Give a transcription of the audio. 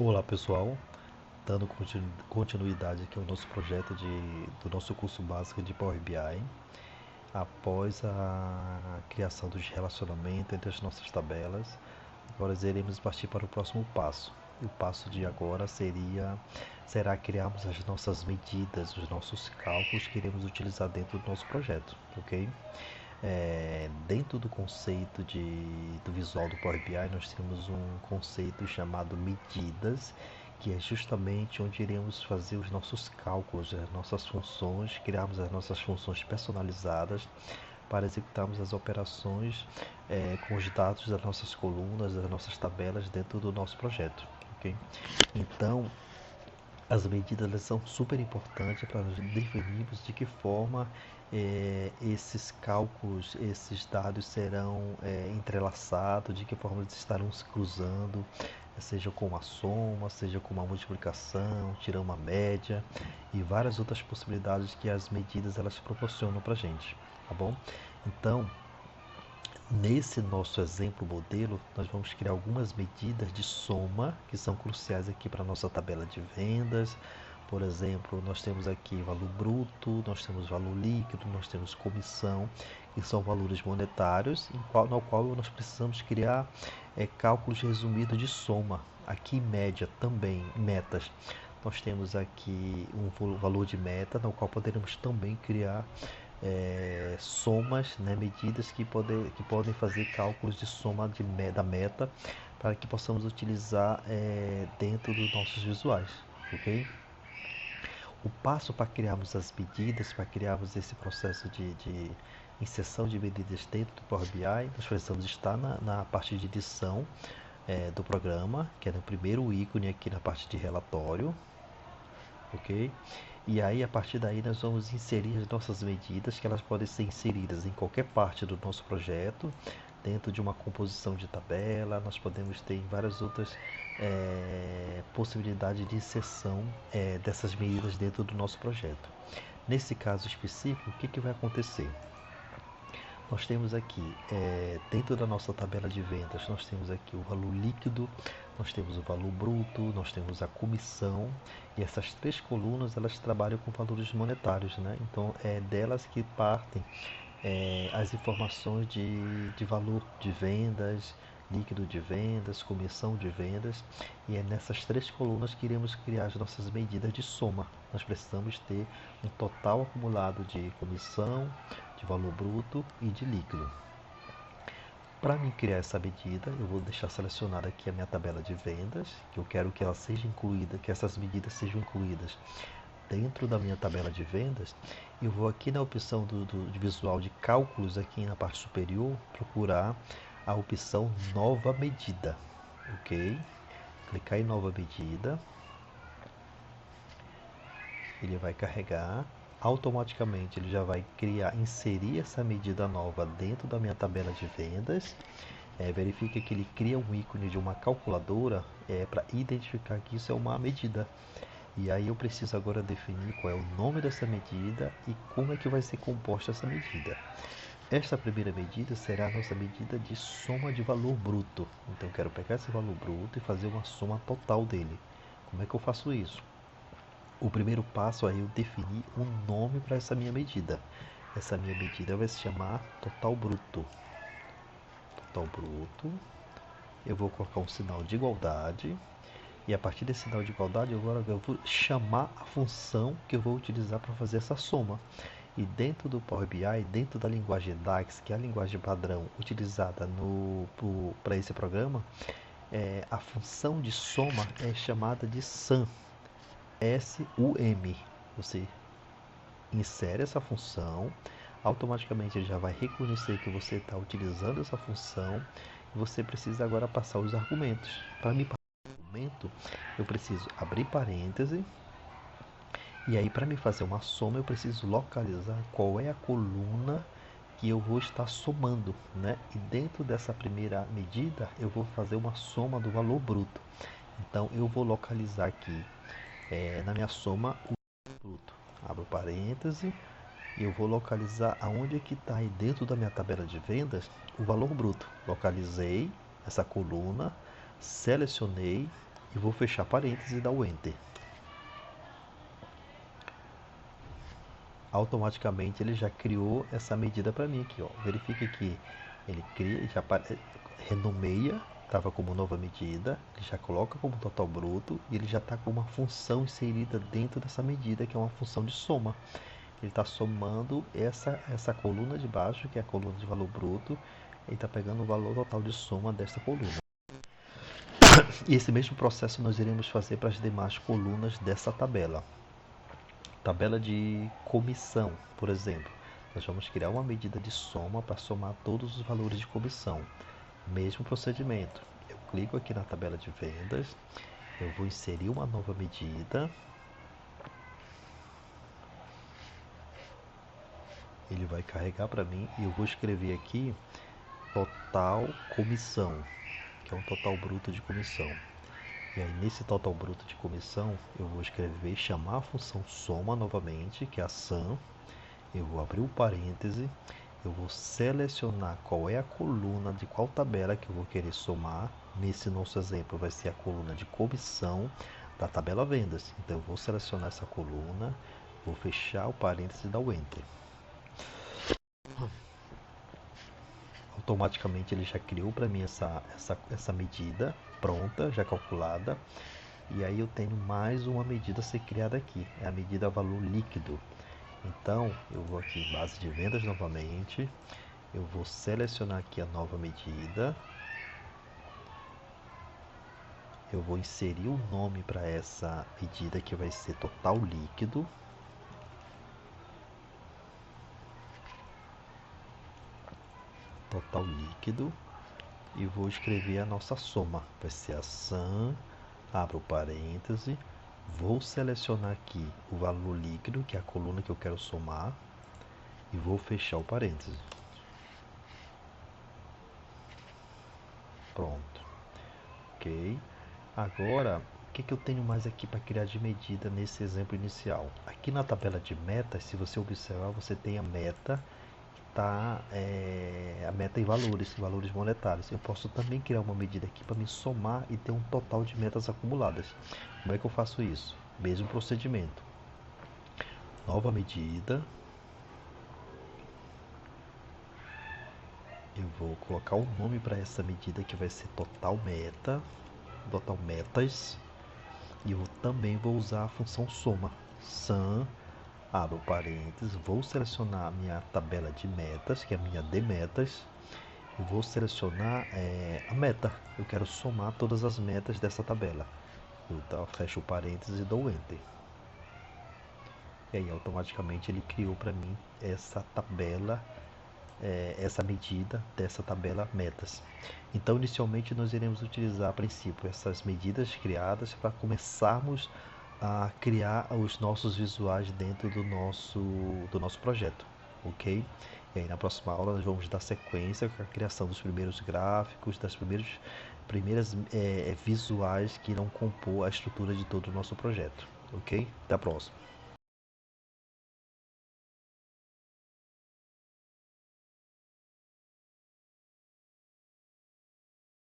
Olá pessoal, dando continuidade aqui ao nosso projeto do nosso curso básico de Power BI, após a criação dos relacionamentos entre as nossas tabelas, agora iremos partir para o próximo passo. O passo de agora será criarmos as nossas medidas, os nossos cálculos que iremos utilizar dentro do nosso projeto, ok? Dentro do conceito do visual do Power BI, nós temos um conceito chamado medidas, que é justamente onde iremos fazer os nossos cálculos, as nossas funções, criarmos as nossas funções personalizadas para executarmos as operações com os dados das nossas colunas, das nossas tabelas dentro do nosso projeto. Okay? Então, as medidas elas são super importantes para nós definirmos de que forma esses cálculos, esses dados serão entrelaçados, de que forma eles estarão se cruzando, seja com uma soma, seja com uma multiplicação, tirar uma média e várias outras possibilidades que as medidas elas proporcionam para a gente, tá bom? Então, nesse nosso exemplo modelo, nós vamos criar algumas medidas de soma que são cruciais aqui para a nossa tabela de vendas. Por exemplo, nós temos aqui valor bruto, nós temos valor líquido, nós temos comissão, que são valores monetários, no qual nós precisamos criar cálculos resumidos de soma. Aqui média também, metas. Nós temos aqui um valor de meta, no qual poderemos também criar somas, né, medidas que podem fazer cálculos de soma da meta para que possamos utilizar dentro dos nossos visuais, ok? O passo para criarmos as medidas, para criarmos esse processo de inserção de medidas dentro do Power BI, nós precisamos estar na parte de edição do programa, que é no primeiro ícone aqui na parte de relatório, ok? E aí, a partir daí, nós vamos inserir as nossas medidas, que elas podem ser inseridas em qualquer parte do nosso projeto, dentro de uma composição de tabela, nós podemos ter várias outras possibilidades de inserção dessas medidas dentro do nosso projeto. Nesse caso específico, o que vai acontecer? Nós temos aqui, dentro da nossa tabela de vendas, nós temos aqui o valor líquido, nós temos o valor bruto, nós temos a comissão, e essas três colunas elas trabalham com valores monetários, né? Então é delas que partem as informações de valor de vendas, líquido de vendas, comissão de vendas, e é nessas três colunas que iremos criar as nossas medidas de soma. Nós precisamos ter um total acumulado de comissão, de valor bruto e de líquido. Para mim criar essa medida, eu vou deixar selecionada aqui a minha tabela de vendas, que eu quero que ela seja incluída, que essas medidas sejam incluídas dentro da minha tabela de vendas. Eu vou aqui na opção de visual de cálculos, aqui na parte superior, procurar a opção nova medida, ok? Clicar em nova medida, ele vai carregar, automaticamente ele já vai inserir essa medida nova dentro da minha tabela de vendas. Verifique que ele cria um ícone de uma calculadora para identificar que isso é uma medida. E aí eu preciso agora definir qual é o nome dessa medida e como é que vai ser composta essa medida. Esta primeira medida será a nossa medida de soma de valor bruto. Então eu quero pegar esse valor bruto e fazer uma soma total dele. Como é que eu faço isso? O primeiro passo é eu definir um nome para essa minha medida. Essa minha medida vai se chamar total bruto. Total bruto. Eu vou colocar um sinal de igualdade. E a partir desse sinal de igualdade, eu vou chamar a função que eu vou utilizar para fazer essa soma. E dentro do Power BI, dentro da linguagem DAX, que é a linguagem padrão utilizada para esse programa, a função de soma é chamada de SUM. SUM. Você insere essa função, automaticamente ele já vai reconhecer que você está utilizando essa função e você precisa agora passar os argumentos. Para me passar o argumento, eu preciso abrir parêntese e aí para me fazer uma soma eu preciso localizar qual é a coluna que eu vou estar somando, né? E dentro dessa primeira medida eu vou fazer uma soma do valor bruto. Então eu vou localizar aqui na minha soma o bruto. Abro parêntese e eu vou localizar aonde é que está aí dentro da minha tabela de vendas o valor bruto. Localizei essa coluna, selecionei e vou fechar parênteses e dar o Enter. Automaticamente ele já criou essa medida para mim aqui, ó. Verifique que ele cria, já renomeia, estava como nova medida, ele já coloca como total bruto e ele já está com uma função inserida dentro dessa medida, que é uma função de soma. Ele está somando essa coluna de baixo, que é a coluna de valor bruto, ele está pegando o valor total de soma desta coluna. E esse mesmo processo nós iremos fazer para as demais colunas dessa tabela. Tabela de comissão, por exemplo. Nós vamos criar uma medida de soma para somar todos os valores de comissão. Mesmo procedimento. Eu clico aqui na tabela de vendas, eu vou inserir uma nova medida. Ele vai carregar para mim e eu vou escrever aqui total comissão, que é um total bruto de comissão. E aí nesse total bruto de comissão eu vou escrever, chamar a função soma novamente, que é a sum. Eu vou abrir o parêntese, eu vou selecionar qual é a coluna de qual tabela que eu vou querer somar. Nesse nosso exemplo vai ser a coluna de comissão da tabela vendas. Então eu vou selecionar essa coluna, vou fechar o parêntese e dar o Enter. Automaticamente ele já criou para mim essa medida pronta, já calculada. E aí eu tenho mais uma medida a ser criada aqui, é a medida valor líquido. Então eu vou aqui em base de vendas novamente, eu vou selecionar aqui a nova medida, eu vou inserir o nome para essa medida que vai ser total líquido. Total líquido. E vou escrever a nossa soma. Vai ser a sum, abro o parêntese, vou selecionar aqui o valor líquido, que é a coluna que eu quero somar, e vou fechar o parêntese. Pronto. Ok. Agora, o que eu tenho mais aqui para criar de medida nesse exemplo inicial? Aqui na tabela de metas, se você observar, você tem a meta, a meta em valores monetários. Eu posso também criar uma medida aqui para me somar e ter um total de metas acumuladas. Como é que eu faço isso? Mesmo procedimento. Nova medida. Eu vou colocar o nome para essa medida que vai ser total metas. E eu também vou usar a função soma. Sum, abro parênteses, vou selecionar a minha tabela de metas, que é a minha de metas. E vou selecionar a meta. Eu quero somar todas as metas dessa tabela. Então fecho o parênteses e dou Enter. E aí automaticamente ele criou para mim essa tabela, essa medida dessa tabela metas. Então inicialmente nós iremos utilizar a princípio essas medidas criadas para começarmos a criar os nossos visuais dentro do nosso projeto, ok? E aí na próxima aula nós vamos dar sequência com a criação dos primeiros gráficos, das primeiras visuais que irão compor a estrutura de todo o nosso projeto, ok? Até a próxima.